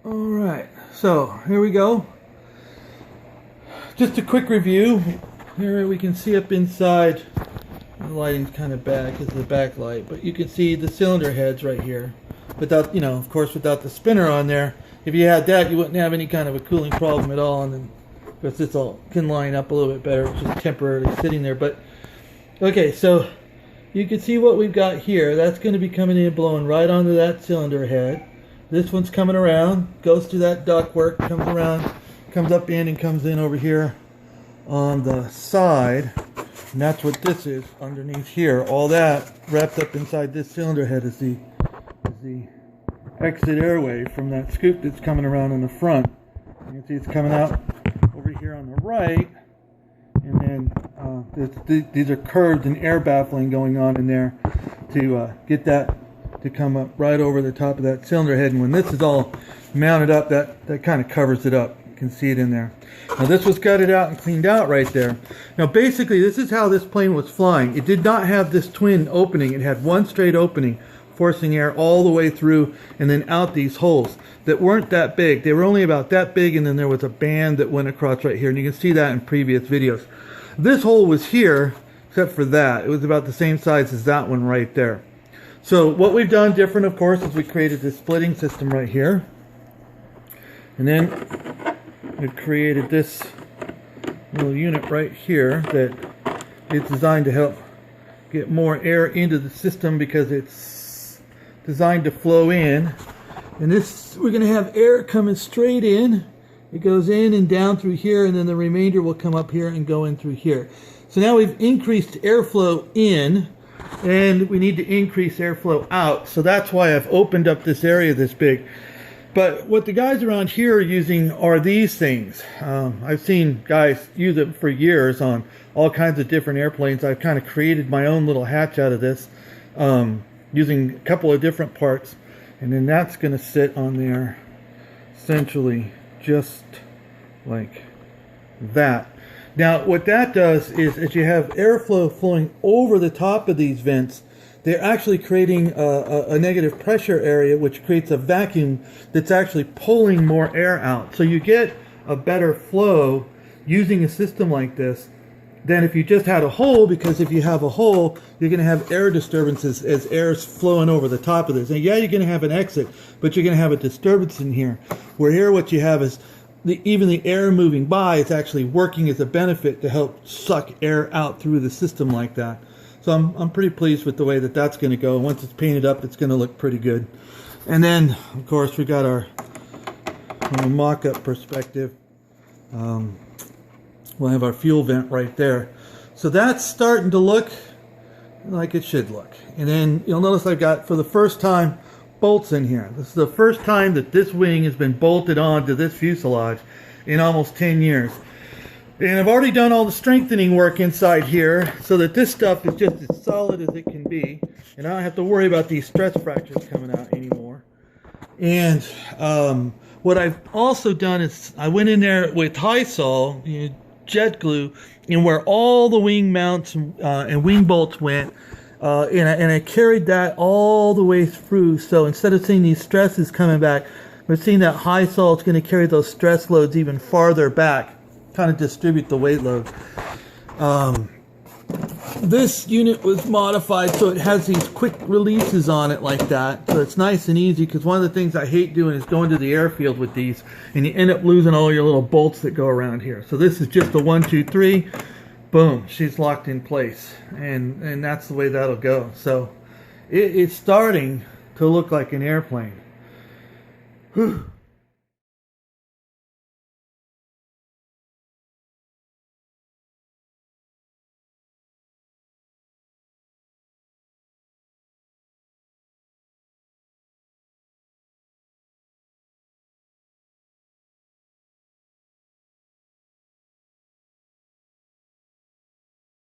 Alright, so here we go. Just a quick review. Here we can see up inside. The lighting's kind of bad because of the backlight, but you can see the cylinder heads right here. Without, of course, without the spinner on there. If you had that, you wouldn't have any kind of a cooling problem at all. And then, because this all can line up a little bit better, it's just temporarily sitting there. But okay, so you can see what we've got here. That's going to be coming in, blowing right onto that cylinder head. This one's coming around, goes through that ductwork, comes around, comes up in and comes in over here on the side. And that's what this is underneath here. All that wrapped up inside this cylinder head is the exit airway from that scoop that's coming around in the front. You can see it's coming out over here on the right. And then these are curved and air baffling going on in there to get that to come up right over the top of that cylinder head. And when this is all mounted up, that kind of covers it up. You can see it in there. Now this was gutted out and cleaned out right there. Now basically this is how this plane was flying. It did not have this twin opening. It had one straight opening, forcing air all the way through and then out these holes that weren't that big. They were only about that big, and then there was a band that went across right here, and you can see that in previous videos. This hole was here, except for that. It was about the same size as that one right there. So what we've done different, of course, is we created this splitting system right here. And then we've created this little unit right here that is designed to help get more air into the system because it's designed to flow in. And this, we're going to have air coming straight in. It goes in and down through here, and then the remainder will come up here and go in through here. So now we've increased airflow in, and we need to increase airflow out. So that's why I've opened up this area this big. But what the guys around here are using are these things. I've seen guys use it for years on all kinds of different airplanes. I've kind of created my own little hatch out of this using a couple of different parts. And then that's going to sit on there essentially just like that. Now what that does is as you have airflow flowing over the top of these vents, they're actually creating a negative pressure area, which creates a vacuum that's actually pulling more air out. So you get a better flow using a system like this than if you just had a hole, because if you have a hole, you're going to have air disturbances as air's flowing over the top of this. And yeah, you're going to have an exit, but you're going to have a disturbance in here. Where here what you have is even the air moving by is actually working as a benefit to help suck air out through the system like that. So I'm pretty pleased with the way that that's going to go. Once it's painted up, it's going to look pretty good. And then, of course, we got our from a mock-up perspective. We'll have our fuel vent right there. So that's starting to look like it should look. And then you'll notice I've got, for the first time, bolts in here. This is the first time that this wing has been bolted onto this fuselage in almost 10 years. And I've already done all the strengthening work inside here so that this stuff is just as solid as it can be. And I don't have to worry about these stress fractures coming out anymore. And what I've also done is I went in there with Hysol, jet glue, and where all the wing mounts and wing bolts went, and I carried that all the way through. So instead of seeing these stresses coming back, we're seeing that Hysol is going to carry those stress loads even farther back, kind of distribute the weight load. This unit was modified so it has these quick releases on it like that, so it's nice and easy, because one of the things I hate doing is going to the airfield with these and you end up losing all your little bolts that go around here. So this is just a 1, 2, 3, boom, she's locked in place, and that's the way that'll go. So it's starting to look like an airplane. Whew.